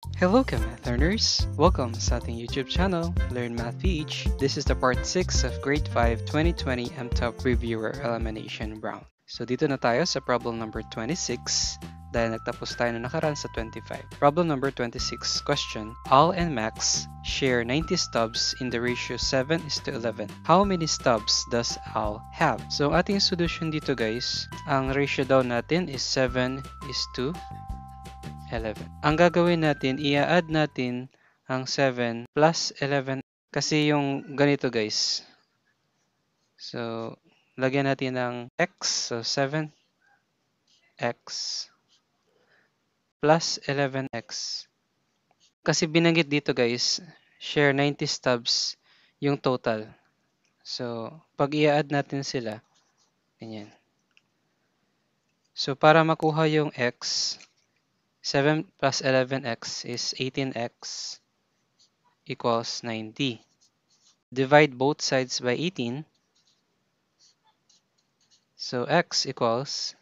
Hello Math learners! Welcome sa ating YouTube channel, Learn Math PH. This is the part 6 of Grade 5 2020 MTOP Reviewer Elimination Round. So dito na tayo sa problem number 26 dahil nagtapos tayo na nakaraan sa 25. Problem number 26 question, Al and Max share 90 stubs in the ratio 7:11. How many stubs does Al have? So ating solution dito guys, ang ratio daw natin is 7:11. Ang gagawin natin, i-add natin ang 7 plus 11 kasi yung ganito guys. So, lagyan natin ng x. So, 7x plus 11x. Kasi binanggit dito guys, share 90 stubs yung total. So, pag i-add natin sila, ganyan. So, para makuha yung x, 7 plus 11x is 18x equals 90. Divide both sides by 18. So, x equals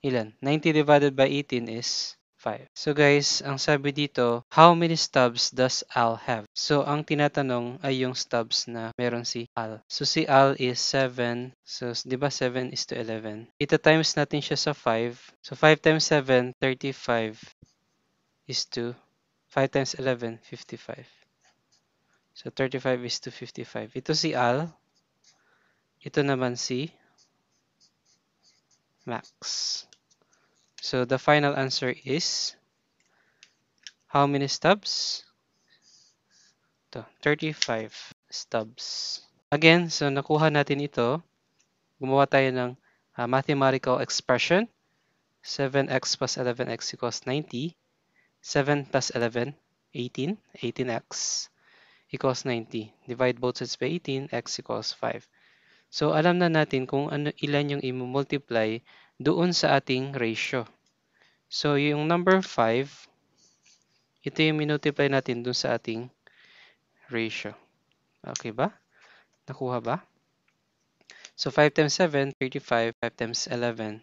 ilan? 90 divided by 18 is 5. So guys, ang sabi dito, how many stubs does Al have? So, ang tinatanong ay yung stubs na meron si Al. So, si Al is 7. So, di ba 7 is to 11? Ita times natin siya sa 5. So, 5 times 7, 35 is to 5 times 11, 55. So, 35 is to 55. Ito si Al. Ito naman si Max. So the final answer is how many stubs? Ito, 35 stubs. Again, so nakuha natin ito. Gumawa tayo ng mathematical expression. 7x plus 11x equals 90. 7 plus 11, 18. 18x equals 90. Divide both sides by 18, x equals 5. So alam na natin kung ilan yung i-multiply doon sa ating ratio. So yung number 5, ito yung minultiply natin dun sa ating ratio. Okay ba? Nakuha ba? So 5 times 7, 35. 5 times 11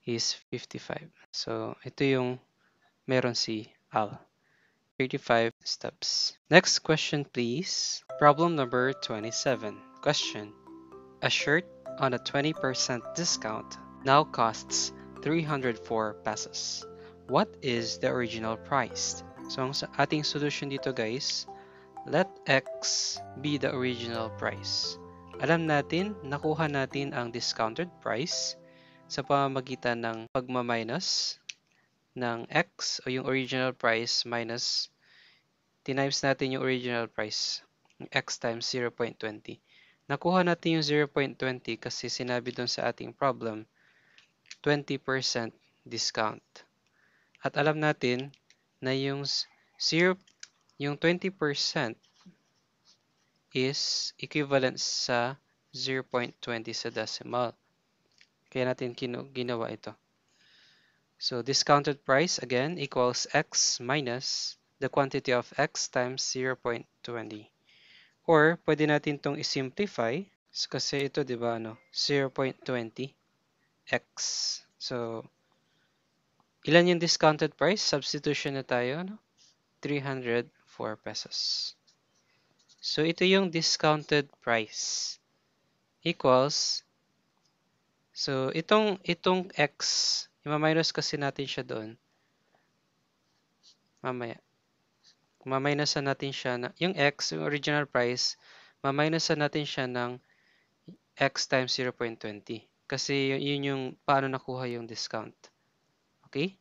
is 55. So ito yung meron si Al. 35 steps. Next question please. Problem number 27. Question. A shirt on a 20% discount now costs 304 pesos. What is the original price? So ang ating solution dito guys, let x be the original price. Alam natin, nakuha natin ang discounted price sa pamamagitan ng pagmaminus ng x o yung original price minus tinimes natin yung original price, x times 0.20. Nakuha natin yung 0.20 kasi sinabi doon sa ating problem, 20% discount. At alam natin na yung 20% is equivalent sa 0.20 sa decimal. Kaya natin ginawa ito. So, discounted price again equals x minus the quantity of x times 0.20. Or, pwede natin itong isimplify. So, kasi ito, di ba, 0.20 x. So, ilan yung discounted price? Substitution na tayo, 304 pesos. So, ito yung discounted price equals, so, itong x, i-minus kasi natin siya doon. Mamaya. Maminusan natin siya, yung x, yung original price, maminusan natin siya ng x times 0.20. Kasi yun yung paano nakuha yung discount. Okay?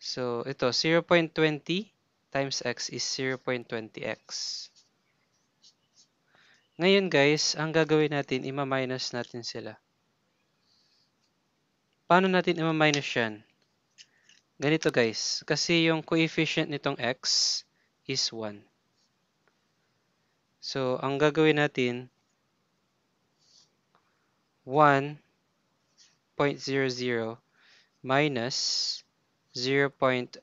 So, ito, 0.20 times x is 0.20x. Ngayon guys, ang gagawin natin, ima-minus natin sila. Paano natin ima-minus yan? Ganito guys, kasi yung coefficient nitong x is 1. So, ang gagawin natin, 1.00 minus 0.20.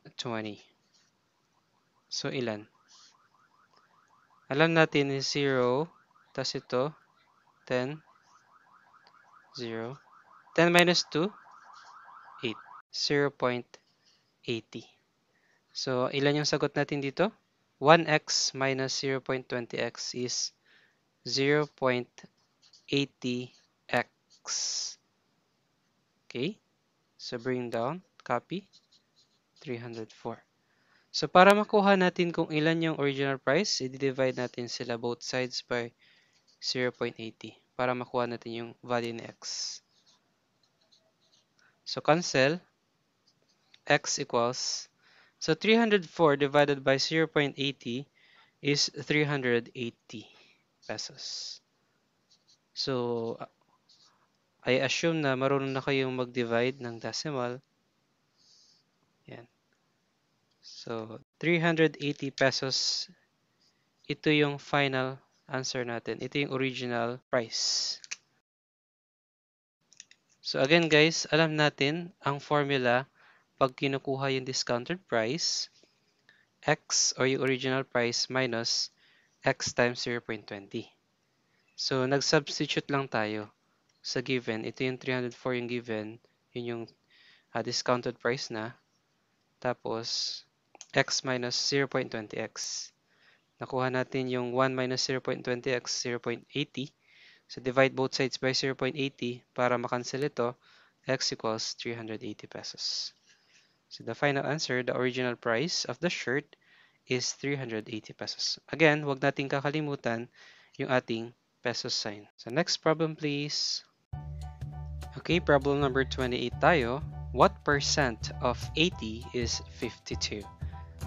So, ilan? Alam natin is 0, tas ito, 10, 0. 10 minus 2, 8. 0.8. So, ilan yung sagot natin dito? 1x minus 0.20x is 0.80x. Okay? So, bring down, copy, 304. So, para makuha natin kung ilan yung original price, i-divide natin sila both sides by 0.80 para makuha natin yung value ni x. So, cancel, x equals, so 304 divided by 0.80 is 380 pesos. So, I assume na marunong na kayong mag-divide ng decimal. Yan. So, 380 pesos, ito yung final answer natin. Ito yung original price. So, again guys, alam natin ang formula pag kinukuha yung discounted price, x or yung original price minus x times 0.20. So, nag-substitute lang tayo sa given. Ito yung 304 yung given. Yun yung discounted price na. Tapos, x minus 0.20x. Nakuha natin yung 1 minus 0.20x, 0.80. So, divide both sides by 0.80 para makancel ito. X equals 380 pesos. So, the final answer, the original price of the shirt is 380 pesos. Again, wag nating kakalimutan yung ating peso sign. So, next problem please. Okay, problem number 28 tayo. What percent of 80 is 52?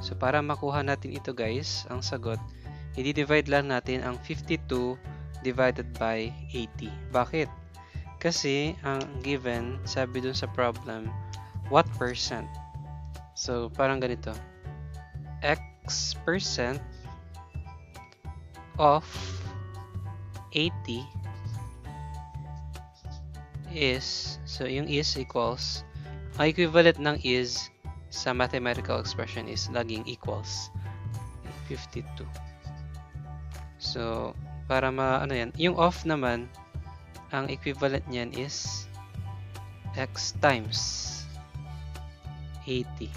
So, para makuha natin ito guys, ang sagot, i-divide lang natin ang 52 divided by 80. Bakit? Kasi, ang given, sabi dun sa problem, what percent? So, parang ganito. X percent of 80 is, so yung is equals, ang equivalent ng is sa mathematical expression is laging equals 52. So, para ano yan, yung of naman, ang equivalent niyan is x times 80.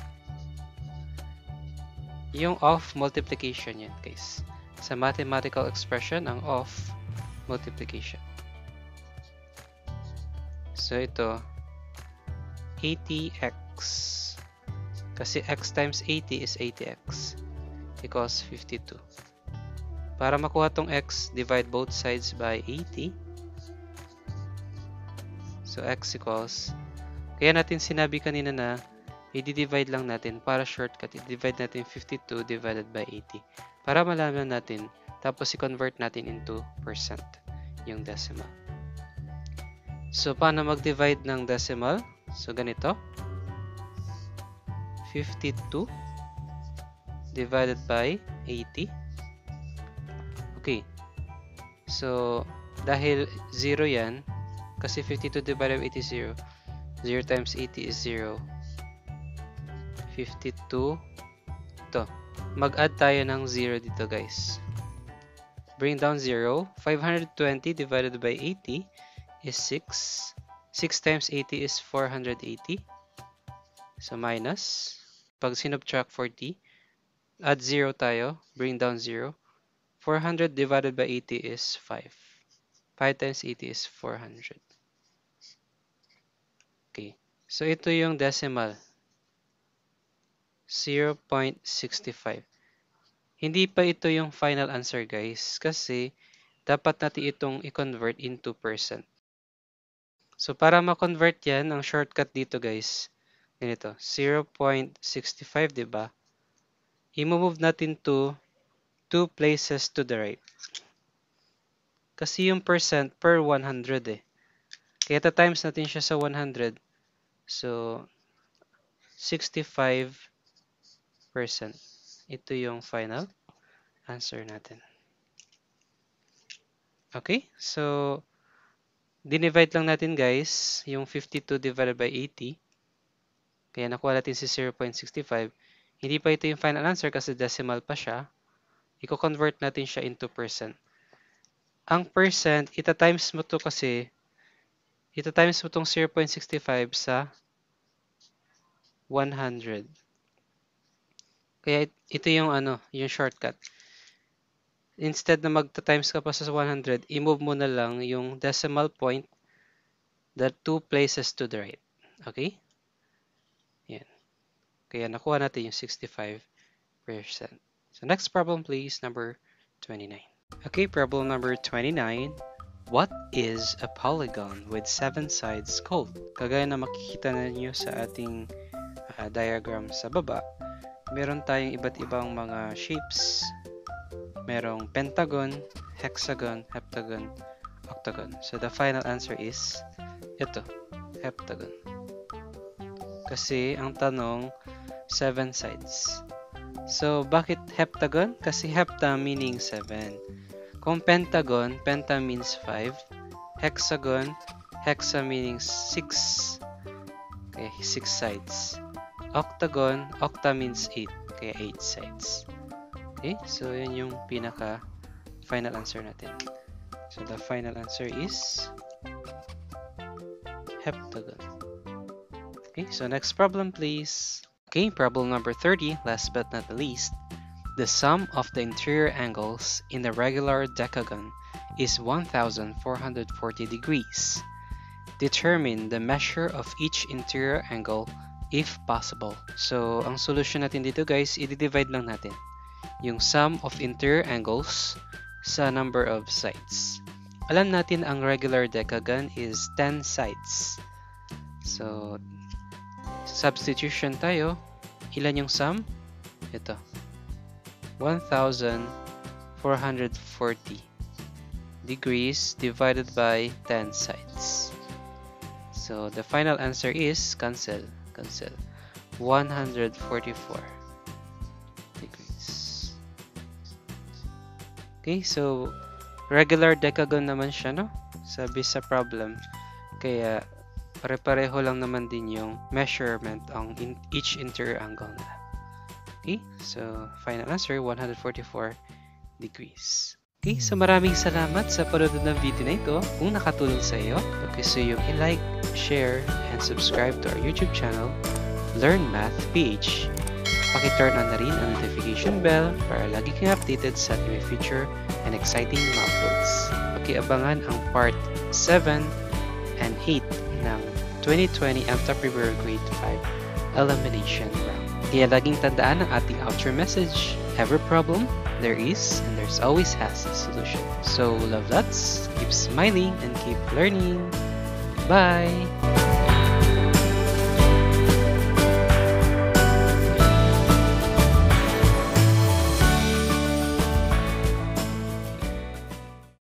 Yung of multiplication yan, guys. Sa mathematical expression, ang of multiplication. So, ito, 80x. Kasi x times 80 is 80x equals 52. Para makuha tong x, divide both sides by 80. So, x equals, kaya natin sinabi kanina na i-divide lang natin para shortcut. I-divide natin 52 divided by 80. Para malaman natin, tapos i-convert natin into percent yung decimal. So, paano mag-divide ng decimal? So, ganito. 52 divided by 80. Okay. So, dahil 0 yan, kasi 52 divided by 80 is 0. 0 times 80 is 0. 52. Ito. Mag-add tayo ng 0 dito, guys. Bring down 0. 520 divided by 80 is 6. 6 times 80 is 480. So, minus. Pag sinubtract 40, add 0 tayo. Bring down 0. 400 divided by 80 is 5. 5 times 80 is 400. Okay. So, ito yung decimal. 0.65. Hindi pa ito yung final answer guys kasi dapat natin itong i-convert into percent. So para ma-convert yan, ang shortcut dito guys, ganito, 0.65 diba? I-move natin to 2 places to the right. Kasi yung percent per 100 eh. Kaya times natin siya sa 100. So 65%. Ito yung final answer natin. Okay, so dinivide lang natin guys yung 52 divided by 80. Kaya nakuha natin si 0.65. Hindi pa ito yung final answer kasi decimal pa siya. I-convert natin siya into percent. Ang percent, ita-times mo to kasi, ita-times mo tong 0.65 sa 100. Kaya ito yung yung shortcut. Instead na magta-times ka pa sa 100, i-move mo na lang yung decimal point the 2 places to the right. Okay? Yan. Kaya nakuha natin yung 65%. So next problem please, number 29. Okay, problem number 29. What is a polygon with 7 sides called? Kagaya na makikita ninyo sa ating diagram sa baba, meron tayong iba't ibang mga shapes. Merong pentagon, hexagon, heptagon, octagon. So the final answer is ito, heptagon. Kasi ang tanong, 7 sides. So bakit heptagon? Kasi hepta meaning 7. Kung pentagon, penta means 5. Hexagon, hexa meaning 6. Okay, 6 sides. Octagon, octa means 8. Kaya 8 sides. Okay, so yun yung pinaka final answer natin. So the final answer is heptagon. Okay, so next problem please. Okay, problem number 30, last but not the least. The sum of the interior angles in a regular decagon is 1,440 degrees. Determine the measure of each interior angle if possible. So, ang solution natin dito guys, i-divide lang natin yung sum of interior angles sa number of sides. Alam natin ang regular decagon is 10 sides. So, substitution tayo. Ilan yung sum? Ito. 1,440 degrees divided by 10 sides. So the final answer is cancel. 144 degrees. Okay, so regular decagon naman siya, no? Sabi sa problem. Kaya pare-pareho lang naman din yung measurement ang each interior angle nila. Okay, so final answer, 144 degrees. Okay, so maraming salamat sa panonood ng video na ito. Kung nakatulong sa iyo, pakisuyo yung i-like, share, and subscribe to our YouTube channel, Learn Math PH. Paki-turn on na rin ang notification bell para lagi kang updated sa new future and exciting mga uploads. Paki-abangan ang part 7 and 8 ng 2020 MTOP Prepare Grade 5 Elimination Round. Kaya laging tandaan ang ating outro message. Every problem, there is and there's always has a solution. So love lots, keep smiling and keep learning. Bye!